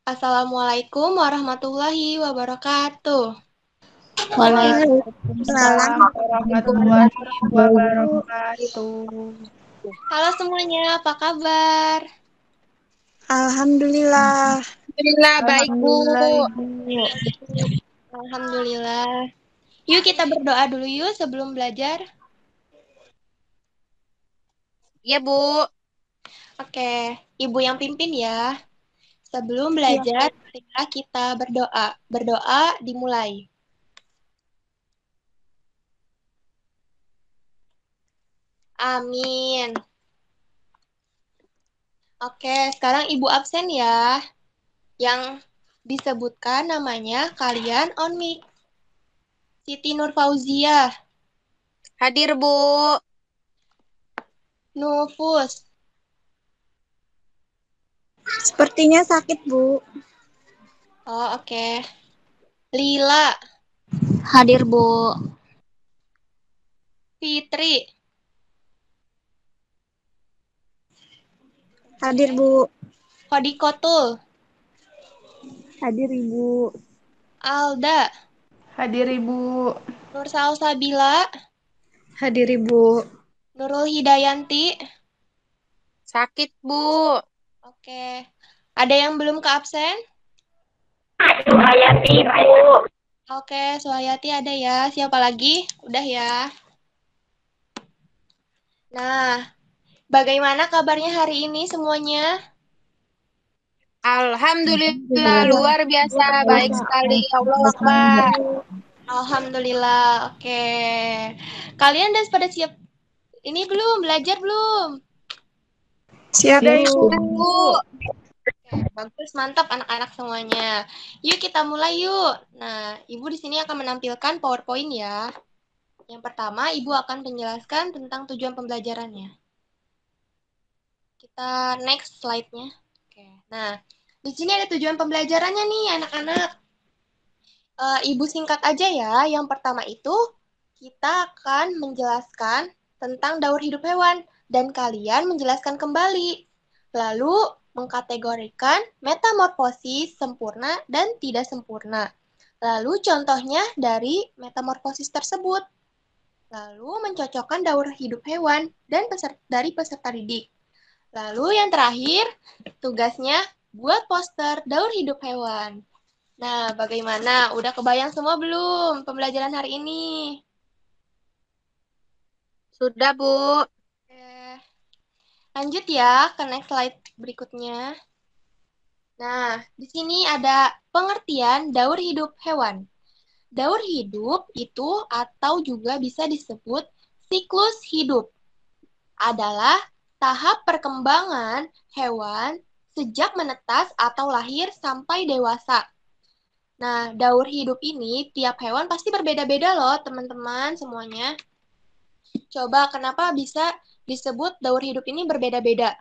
Assalamualaikum warahmatullahi wabarakatuh. Waalaikumsalam Waalaikumsalam warahmatullahi wabarakatuh. Halo semuanya, apa kabar? Alhamdulillah. Alhamdulillah baik, Bu. Alhamdulillah, Ibu. Alhamdulillah. Yuk kita berdoa dulu yuk sebelum belajar. Iya, Bu. Oke, Ibu yang pimpin ya. Sebelum Iya. belajar, marilah kita berdoa. Berdoa dimulai. Amin. Oke, sekarang Ibu absen ya. Yang disebutkan namanya kalian on mic. Siti Nur Fauzia, Hadir, Bu. Nufus, Sepertinya sakit, Bu. oh oke. Lila, Hadir, Bu. Fitri, Hadir, Bu. Kodikotul, Hadir, Ibu. Alda, Hadir Ibu. Nur Salsabila, Hadir, Ibu. Nurul Hidayanti. Sakit, Bu. Oke. Ada yang belum ke absen? Hayati Ibu. Oke, Suhayati ada ya. Siapa lagi? Udah ya. Nah, bagaimana kabarnya hari ini semuanya? Alhamdulillah luar biasa baik sekali. Allah Akbar. Alhamdulillah. Oke. Kalian udah pada siap ini belum? Belajar belum? Siap, Ibu. Oke, bagus, mantap anak-anak semuanya. Yuk kita mulai yuk. Nah, Ibu di sini akan menampilkan PowerPoint ya. Yang pertama, Ibu akan menjelaskan tentang tujuan pembelajarannya. Kita next slide-nya. Oke. Nah, di sini ada tujuan pembelajarannya nih anak-anak. Ibu singkat aja ya. Yang pertama itu kita akan menjelaskan tentang daur hidup hewan dan kalian menjelaskan kembali. Lalu mengkategorikan metamorfosis sempurna dan tidak sempurna. Lalu contohnya dari metamorfosis tersebut. Lalu mencocokkan daur hidup hewan dan dari peserta didik. Lalu yang terakhir, tugasnya buat poster daur hidup hewan. Nah, bagaimana? Udah kebayang semua belum pembelajaran hari ini? Sudah, Bu. Oke. Lanjut ya ke next slide berikutnya. Nah, di sini ada pengertian daur hidup hewan. Daur hidup itu atau juga bisa disebut siklus hidup adalah tahap perkembangan hewan sejak menetas atau lahir sampai dewasa. Nah, daur hidup ini tiap hewan pasti berbeda-beda loh, teman-teman semuanya. Coba kenapa bisa disebut daur hidup ini berbeda-beda?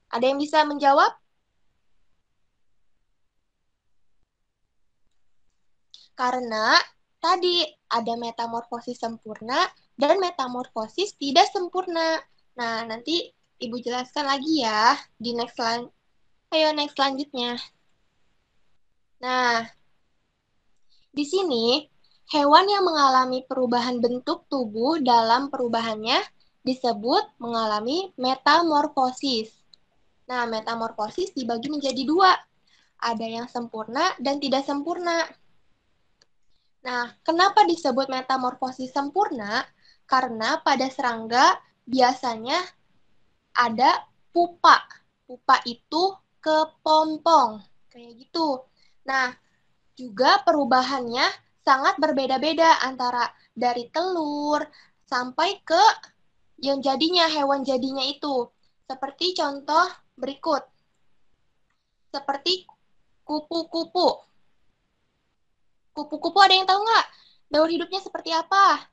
Ada yang bisa menjawab? Karena tadi ada metamorfosis sempurna dan metamorfosis tidak sempurna. Nah, nanti Ibu jelaskan lagi ya di next selanjutnya. Nah, di sini hewan yang mengalami perubahan bentuk tubuh dalam perubahannya disebut mengalami metamorfosis. Nah, metamorfosis dibagi menjadi dua. Ada yang sempurna dan tidak sempurna. Nah, kenapa disebut metamorfosis sempurna? Karena pada serangga biasanya ada pupa. Pupa itu kepompong, kayak gitu. Nah, juga perubahannya sangat berbeda-beda antara dari telur sampai ke yang jadinya, hewan jadinya itu. Seperti contoh berikut. Seperti kupu-kupu. Kupu-kupu ada yang tahu nggak? Daur hidupnya seperti apa?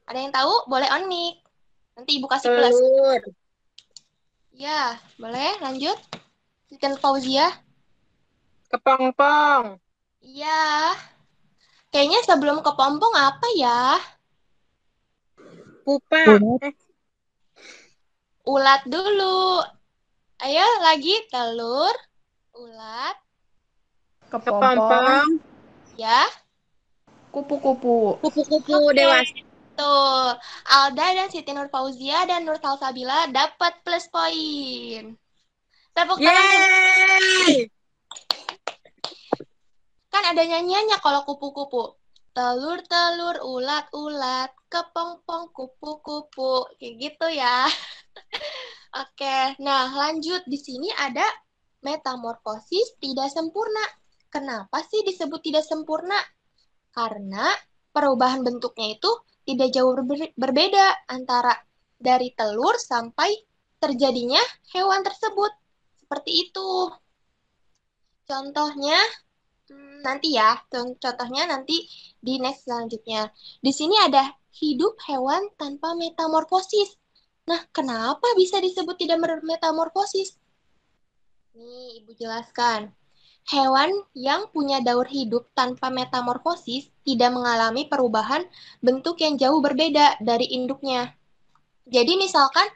Ada yang tahu? Boleh on mic. Nanti Ibu kasih plus. Telur. Ya, boleh lanjut. Siti Fauzia. Kepompong. Iya. Kayaknya sebelum kepompong apa ya? Pupa. Ulat dulu. Ayo lagi telur, ulat, Kepompong. Kepompong, ya. Kupu-kupu. kupu-kupu Oke, dewasa. tuh. Alda dan Siti Nurfauzia dan Nur Salsabila dapat plus poin. Tepuk tangan dulu. Yeay! Kan ada nyanyiannya kalau kupu-kupu. Telur-telur, ulat-ulat, kepompong, kupu-kupu. Kayak gitu ya. Oke, nah lanjut. Di sini ada metamorfosis tidak sempurna. Kenapa sih disebut tidak sempurna? Karena perubahan bentuknya itu tidak jauh berbeda antara dari telur sampai terjadinya hewan tersebut. Seperti itu. Contohnya nanti ya, contohnya nanti di next selanjutnya. Di sini ada hidup hewan tanpa metamorfosis. Nah, kenapa bisa disebut tidak metamorfosis? Nih, Ibu jelaskan. Hewan yang punya daur hidup tanpa metamorfosis tidak mengalami perubahan bentuk yang jauh berbeda dari induknya. Jadi misalkan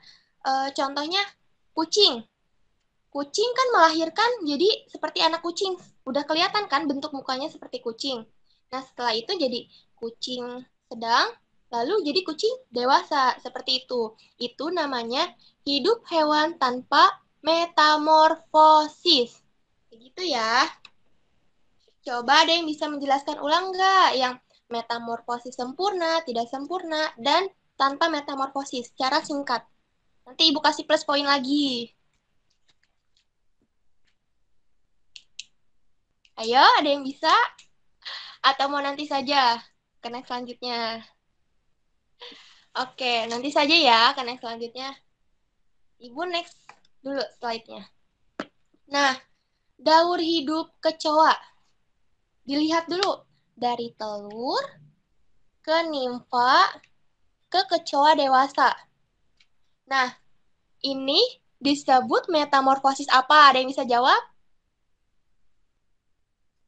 contohnya kucing. Kucing kan melahirkan jadi seperti anak kucing. Udah kelihatan kan bentuk mukanya seperti kucing. Nah, setelah itu jadi kucing sedang, lalu jadi kucing dewasa. Seperti itu. Itu namanya hidup hewan tanpa metamorfosis. Begitu ya. Coba ada yang bisa menjelaskan ulang nggak? Yang metamorfosis sempurna, tidak sempurna, dan tanpa metamorfosis. Secara singkat. Nanti Ibu kasih plus poin lagi. Ayo, ada yang bisa? Atau mau nanti saja ke next selanjutnya? Oke, nanti saja ya ke next selanjutnya. Ibu next dulu slide-nya. Nah, daur hidup kecoa. Dilihat dulu. Dari telur, ke nimfa, ke kecoa dewasa. Nah, ini disebut metamorfosis apa? Ada yang bisa jawab?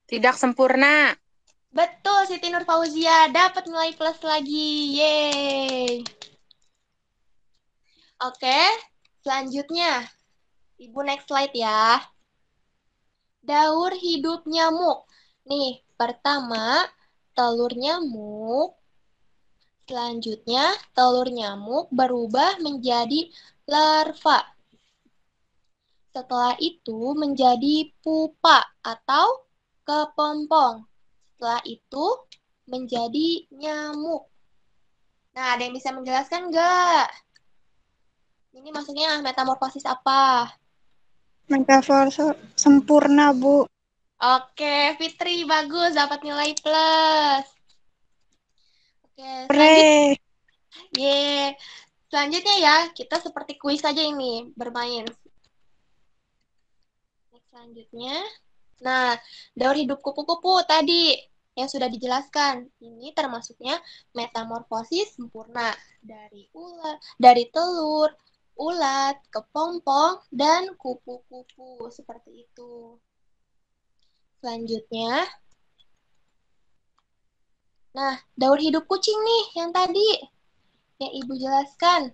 Tidak sempurna. Betul, Siti Nurfauzia dapat nilai plus lagi. Yeay. Oke, selanjutnya. Ibu next slide ya. Daur hidup nyamuk. Nih, pertama telur nyamuk. Selanjutnya, telur nyamuk berubah menjadi larva. Setelah itu menjadi pupa atau kepompong. Setelah itu menjadi nyamuk. Nah, ada yang bisa menjelaskan nggak? Ini maksudnya metamorfosis apa? Metafor sempurna, Bu. Oke, Fitri, bagus. Dapat nilai plus. Oke, Hore. Ye. Selanjutnya ya, kita seperti kuis saja ini, bermain. Selanjutnya, nah, daur hidup kupu-kupu tadi yang sudah dijelaskan. Ini termasuknya metamorfosis sempurna dari ulat, dari telur, ulat, kepompong, dan kupu-kupu. Seperti itu. Selanjutnya, nah, daur hidup kucing nih yang tadi yang Ibu jelaskan.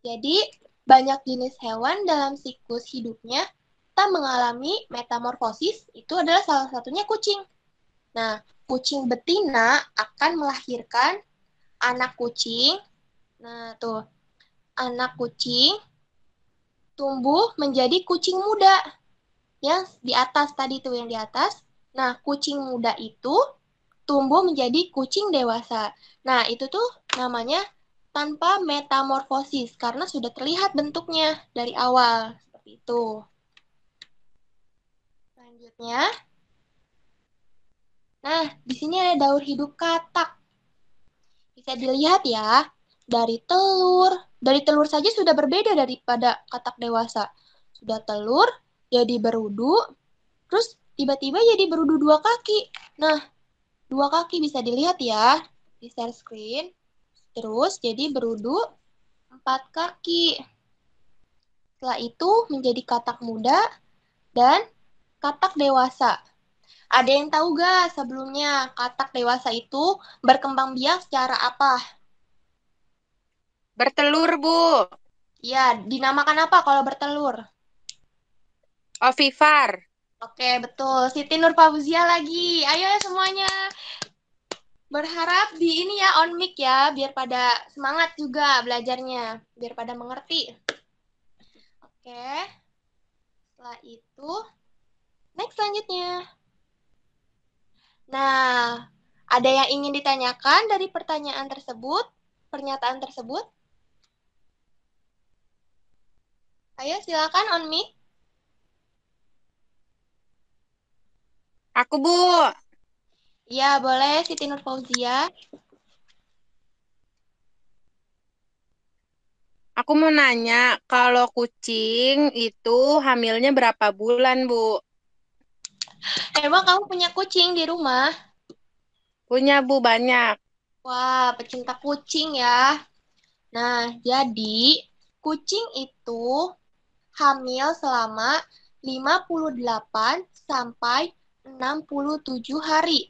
Jadi, banyak jenis hewan dalam siklus hidupnya tak mengalami metamorfosis, itu adalah salah satunya kucing. Nah, kucing betina akan melahirkan anak kucing. Nah, tuh, anak kucing tumbuh menjadi kucing muda. Yang di atas tadi tuh, yang di atas. Nah, kucing muda itu tumbuh menjadi kucing dewasa. Nah, itu tuh namanya tanpa metamorfosis karena sudah terlihat bentuknya dari awal. Seperti itu. Selanjutnya, nah, di sini ada daur hidup katak. Bisa dilihat ya, dari telur saja sudah berbeda daripada katak dewasa. Sudah telur, jadi berudu, terus tiba-tiba jadi berudu 2 kaki. Nah, 2 kaki bisa dilihat ya di share screen. Terus jadi berudu 4 kaki. Setelah itu menjadi katak muda dan katak dewasa. Ada yang tahu gak sebelumnya katak dewasa itu berkembang biak secara apa? Bertelur, Bu. Ya, dinamakan apa kalau bertelur? Ovivar. Oke, betul. Siti Nur Fauzia lagi. Ayo ya semuanya. Berharap di ini ya on mic ya, biar pada semangat juga belajarnya, biar pada mengerti. Oke. Setelah itu, next selanjutnya. Nah, ada yang ingin ditanyakan dari pertanyaan tersebut, pernyataan tersebut? Ayo silakan on mic. Aku, Bu. Ya, boleh Siti Nur Fauzia. Aku mau nanya, kalau kucing itu hamilnya berapa bulan, Bu? Emang kamu punya kucing di rumah? Punya, Bu, banyak. Wah, pecinta kucing ya. Nah, jadi kucing itu hamil selama 58 sampai 67 hari.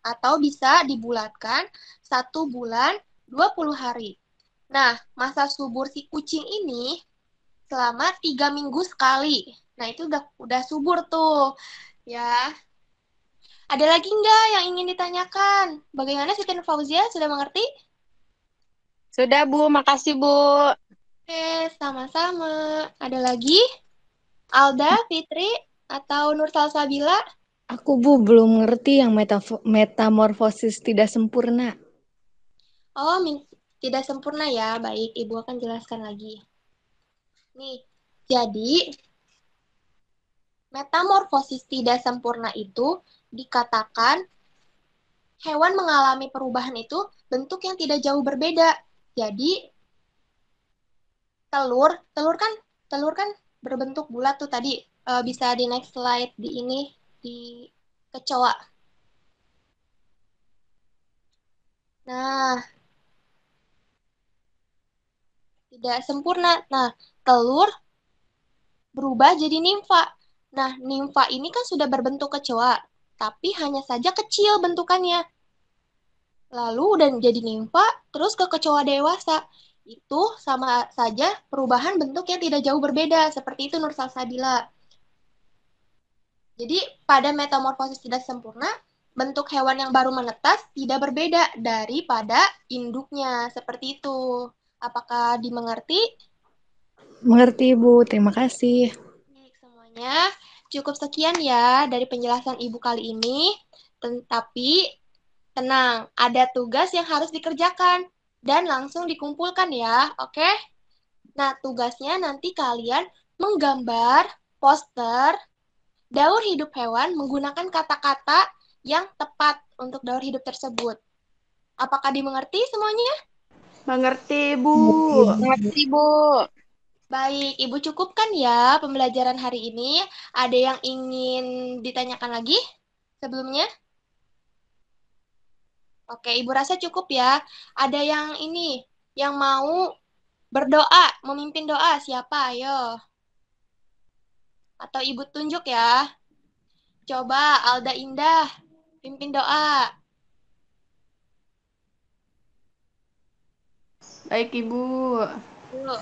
Atau bisa dibulatkan 1 bulan 20 hari. Nah, masa subur si kucing ini selama 3 minggu sekali. Nah, itu udah subur tuh. Ya, ada lagi nggak yang ingin ditanyakan? Bagaimana Siti Fauzia sudah mengerti? Sudah, Bu. Makasih, Bu. Oke, sama-sama. Ada lagi? Alda, Fitri, atau Nur Salsabila? Aku belum ngerti yang metamorfosis tidak sempurna. Oh, tidak sempurna ya. Baik, Ibu akan jelaskan lagi. Nih, jadi metamorfosis tidak sempurna itu dikatakan hewan mengalami perubahan itu bentuk yang tidak jauh berbeda. Jadi telur kan berbentuk bulat tuh tadi. Bisa di next slide di ini di kecoa. Nah, tidak sempurna. Nah, telur berubah jadi nimfa. Nah, nimfa ini kan sudah berbentuk kecoa, tapi hanya saja kecil bentukannya. Lalu udah jadi nimfa, terus ke kecoa dewasa. Itu sama saja perubahan bentuk yang tidak jauh berbeda. Seperti itu Nur Salsabila. Jadi pada metamorfosis tidak sempurna, bentuk hewan yang baru menetas tidak berbeda daripada induknya. Seperti itu. Apakah dimengerti? Mengerti, Bu. Terima kasih. Baik, semuanya. Cukup sekian ya dari penjelasan Ibu kali ini. Tapi tenang, ada tugas yang harus dikerjakan dan langsung dikumpulkan ya, oke? Nah, tugasnya nanti kalian menggambar poster daur hidup hewan menggunakan kata-kata yang tepat untuk daur hidup tersebut. Apakah dimengerti semuanya? Mengerti, Bu. Mengerti, Bu. Baik, Ibu cukupkan ya pembelajaran hari ini. Ada yang ingin ditanyakan lagi sebelumnya? Oke, Ibu rasa cukup ya. Ada yang ini, yang mau berdoa, memimpin doa, siapa? Ayo. Atau Ibu tunjuk ya. Coba Alda Indah, pimpin doa. Baik, Ibu. Yuk.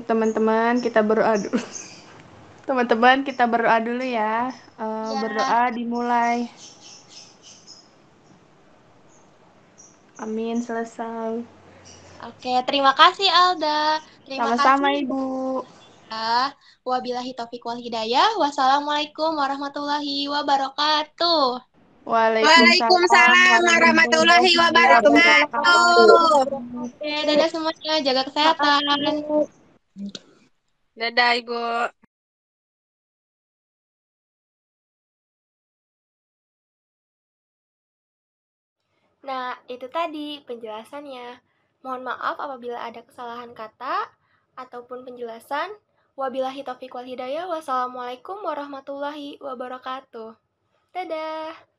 Teman-teman, kita berdoa dulu. Teman-teman, kita berdoa dulu ya. Ya. Berdoa dimulai. Amin, selesai. Oke, terima kasih Alda. Terima Sama-sama, kasih. Ibu. Ya. Wabillahi taufiq wal hidayah. Wassalamualaikum warahmatullahi wabarakatuh. Waalaikumsalam warahmatullahi wabarakatuh. Oke, dadah semuanya. Jaga kesehatan. Dadah, Ibu. Nah, itu tadi penjelasannya. Mohon maaf apabila ada kesalahan kata ataupun penjelasan. Wabillahi taufiq wal hidayah. Wassalamualaikum warahmatullahi wabarakatuh. Dadah.